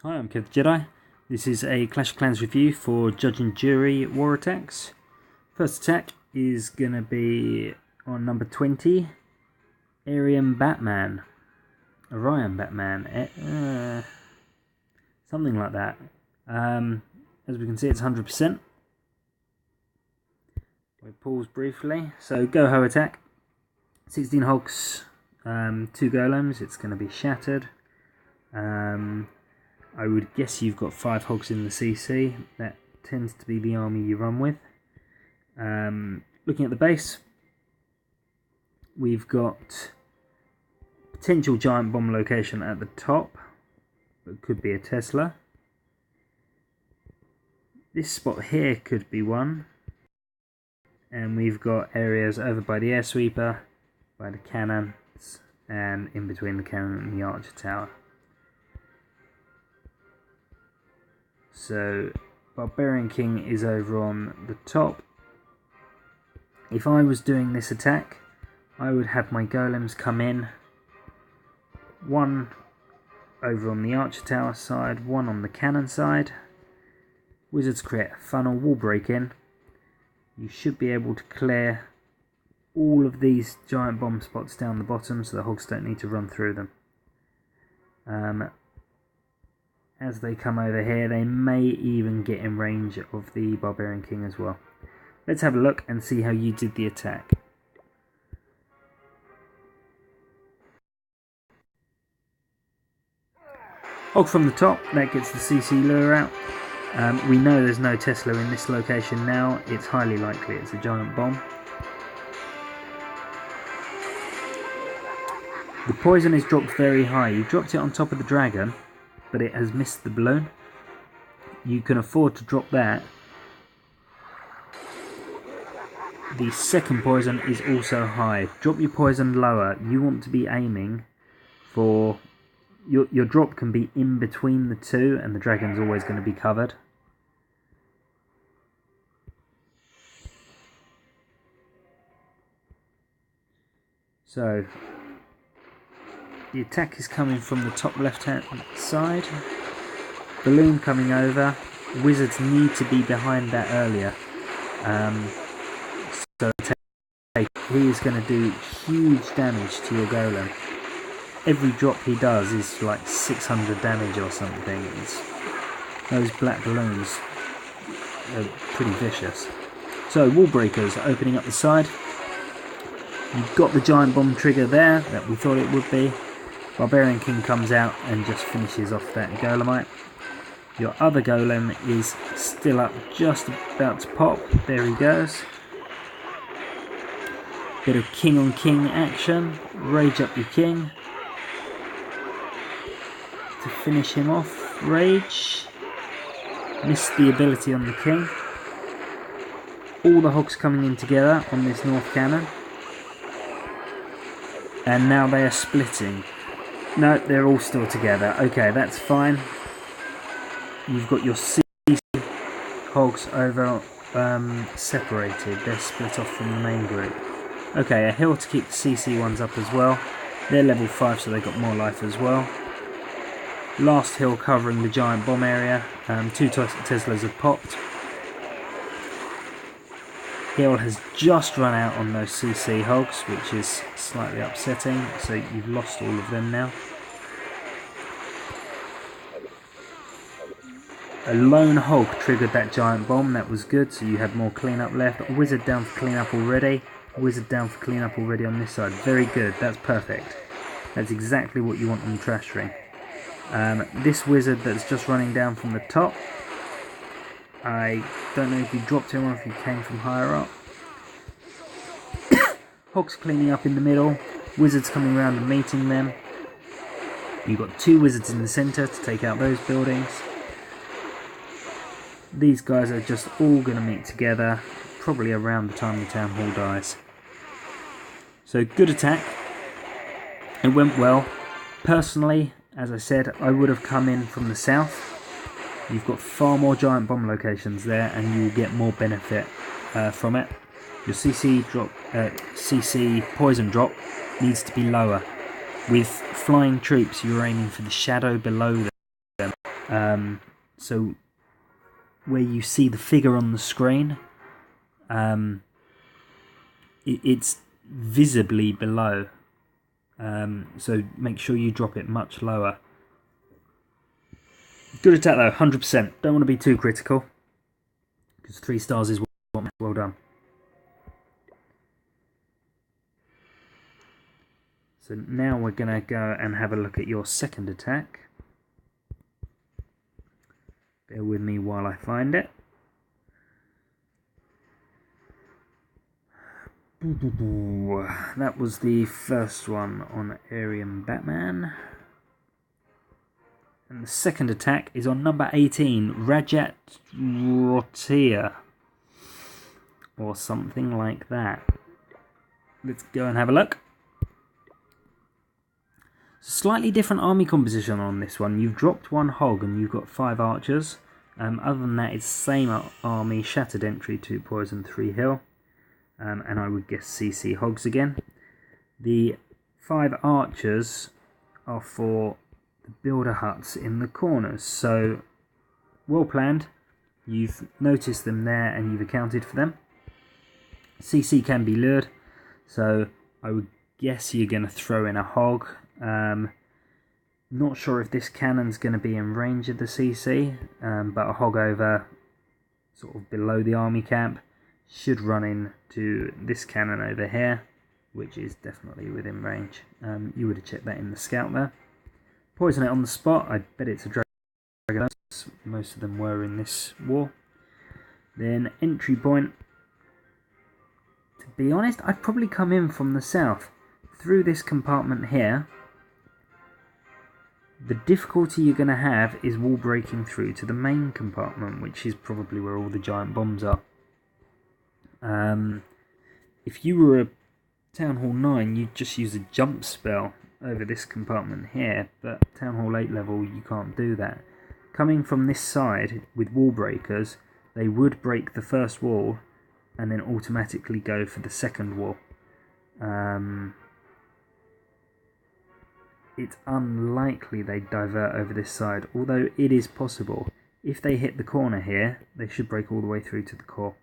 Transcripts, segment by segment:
Hi, I'm Kev the Jedi. This is a Clash of Clans review for Judge and Jury War Attacks. First attack is going to be on number 20, Orion Batman, something like that. As we can see, it's 100%. We pause briefly. So, Go-Ho attack, 16 hogs, 2 golems, it's going to be shattered. I would guess you've got 5 hogs in the CC. That tends to be the army you run with. Looking at the base, we've got potential giant bomb location at the top, but could be a Tesla. This spot here could be one. And we've got areas over by the air sweeper, by the cannons, and in between the cannon and the archer tower. So, Barbarian King is over on the top. If I was doing this attack, I would have my golems come in. One over on the archer tower side, one on the cannon side. Wizards create a funnel, wall break in. You should be able to clear all of these giant bomb spots down the bottom so the hogs don't need to run through them. As they come over here, they may even get in range of the Barbarian King as well. Let's have a look and see how you did the attack. Hog from the top, that gets the CC lure out. We know there's no Tesla in this location now. It's highly likely it's a giant bomb. The poison is dropped very high. You dropped it on top of the dragon, but it has missed the balloon. You can afford to drop that. The second poison is also high. Drop your poison lower. You want to be aiming for... Your drop can be in between the two, and the dragon's always going to be covered. So, the attack is coming from the top left hand side. Balloon coming over. Wizards need to be behind that earlier. So he is going to do huge damage to your golem. Every drop he does is like 600 damage or something. Those black balloons are pretty vicious. So wall breakers opening up the side. You've got the giant bomb trigger there that we thought it would be. Barbarian King comes out and just finishes off that golemite. Your other golem is still up, just about to pop. There he goes. Bit of king on king action. Rage up your king. To finish him off. Rage. Missed the ability on the king. All the hogs coming in together on this north cannon. And now they are splitting. No, they're all still together. Okay, that's fine. You've got your CC hogs over separated. They're split off from the main group. Okay, a hill to keep the CC ones up as well. They're level 5, so they've got more life as well. Last hill covering the giant bomb area. 2 Teslas have popped. Hill has just run out on those CC hogs, which is slightly upsetting. So you've lost all of them now. A lone hog triggered that giant bomb. That was good, so you had more cleanup left. A wizard down for cleanup already. Wizard down for cleanup already on this side. Very good. That's perfect. That's exactly what you want on the trash ring. This wizard that's just running down from the top, I don't know if you dropped him or if he came from higher up. Hogs cleaning up in the middle, wizards coming around and meeting them. You've got 2 wizards in the centre to take out those buildings. These guys are just all going to meet together, probably around the time the town hall dies. So good attack. It went well. Personally, as I said, I would have come in from the south. You've got far more giant bomb locations there, and you'll get more benefit from it. Your CC poison drop needs to be lower. With flying troops, you're aiming for the shadow below them. So where you see the figure on the screen, it's visibly below. So make sure you drop it much lower. Good attack though, 100%. Don't want to be too critical, because 3 stars is well done. So now we're going to go and have a look at your second attack. Bear with me while I find it. That was the first one on Aryan Batman. And the second attack is on number 18, Rajat Rotia. Or something like that. Let's go and have a look. Slightly different army composition on this one. You've dropped 1 hog and you've got 5 archers. Other than that, it's same army, shattered entry, 2 poison, 3 hill. And I would guess CC hogs again. The 5 archers are for the builder huts in the corners. So, well planned. You've noticed them there and you've accounted for them. CC can be lured. So, I would guess you're going to throw in a hog. Not sure if this cannon's going to be in range of the CC, but a hog over sort of below the army camp should run into this cannon over here, which is definitely within range. You would have checked that in the scout there. Poison it on the spot. I bet it's a dragon. Most of them were in this war. Then entry point. To be honest, I'd probably come in from the south through this compartment here. The difficulty you're going to have is wall breaking through to the main compartment, which is probably where all the giant bombs are. If you were a Town Hall 9, you'd just use a jump spell over this compartment here, but Town Hall 8 level, you can't do that. Coming from this side with wall breakers, they would break the first wall and then automatically go for the second wall. It's unlikely they divert over this side, although it is possible. If they hit the corner here, they should break all the way through to the core.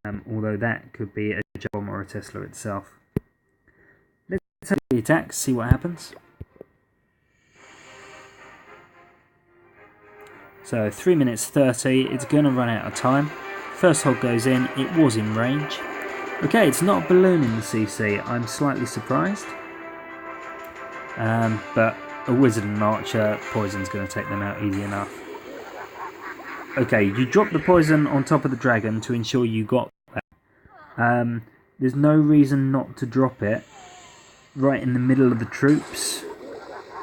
Although that could be a bomb or a Tesla itself. Let's take the attack, see what happens. So 3 minutes 30, it's going to run out of time. First hog goes in, it was in range. Okay, it's not a balloon in the CC, I'm slightly surprised. But a wizard and an archer, poison's going to take them out easy enough. Okay, you drop the poison on top of the dragon to ensure you got that. There's no reason not to drop it right in the middle of the troops,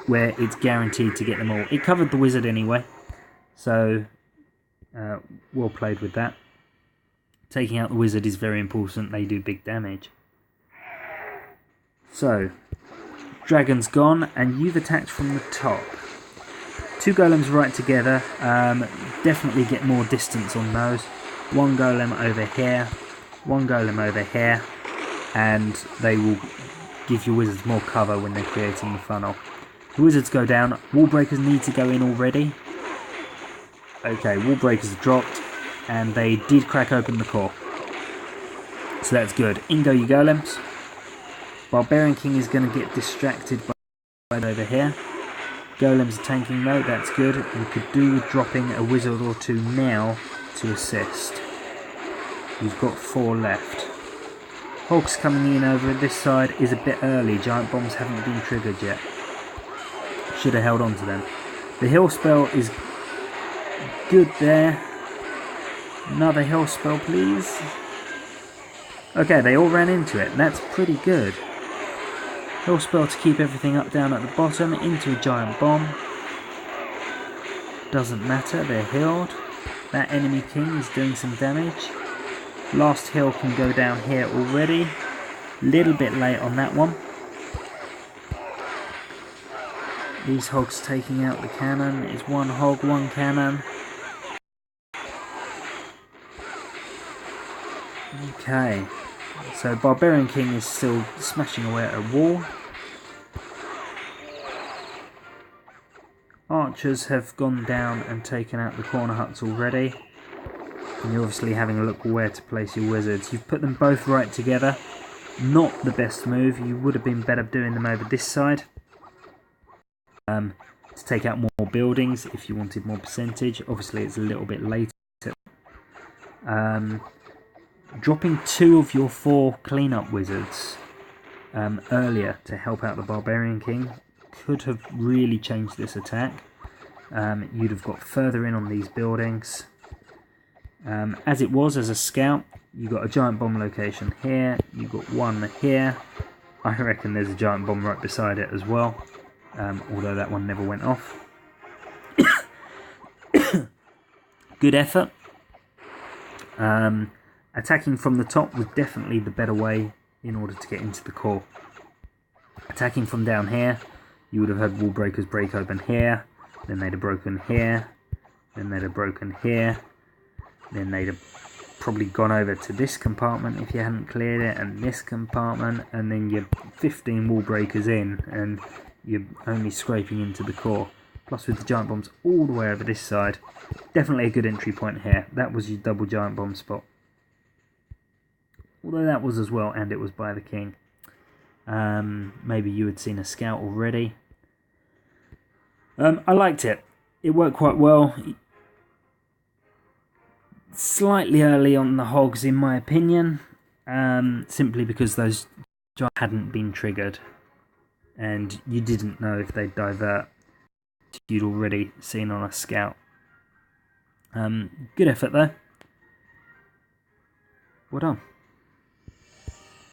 where it's guaranteed to get them all. It covered the wizard anyway, so well played with that. Taking out the wizard is very important, they do big damage. So, dragon's gone, and you've attacked from the top. 2 golems right together, definitely get more distance on those. 1 golem over here, 1 golem over here, and they will give your wizards more cover when they're creating the funnel. The wizards go down, wall breakers need to go in already. Okay, wall breakers are dropped, and they did crack open the core. So that's good. In go your golems. Barbarian King is going to get distracted by over here. Golems are tanking though, that's good. You could do with dropping a wizard or 2 now to assist. You've got 4 left. Hogs coming in over this side is a bit early. Giant bombs haven't been triggered yet. Should have held on to them. The hill spell is good there. Another hill spell please. Okay, they all ran into it. That's pretty good. Hill spell to keep everything up down at the bottom, into a giant bomb. Doesn't matter, they're healed. That enemy king is doing some damage. Last hill can go down here already. Little bit late on that one. These hogs taking out the cannon. It's 1 hog, 1 cannon. Okay. So Barbarian King is still smashing away at a wall. Archers have gone down and taken out the corner huts already. And you're obviously having a look where to place your wizards. You've put them both right together. Not the best move. You would have been better doing them over this side. To take out more buildings if you wanted more percentage. Obviously it's a little bit later. Dropping 2 of your 4 cleanup wizards earlier to help out the Barbarian King could have really changed this attack. You'd have got further in on these buildings. As it was, as a scout, you got a giant bomb location here, you got one here. I reckon there's a giant bomb right beside it as well, although that one never went off. Good effort. Attacking from the top was definitely the better way in order to get into the core. Attacking from down here, you would have had wall breakers break open here, then they'd have broken here, then they'd have broken here, then they'd have probably gone over to this compartment if you hadn't cleared it, and this compartment, and then you're 15 wall breakers in, and you're only scraping into the core. Plus with the giant bombs all the way over this side, definitely a good entry point here. That was your double giant bomb spot. Although that was as well, and it was by the king. Maybe you had seen a scout already. I liked it. It worked quite well. Slightly early on the hogs, in my opinion, simply because those giants hadn't been triggered, and you didn't know if they'd divert. You'd already seen on a scout. Good effort though. Well done.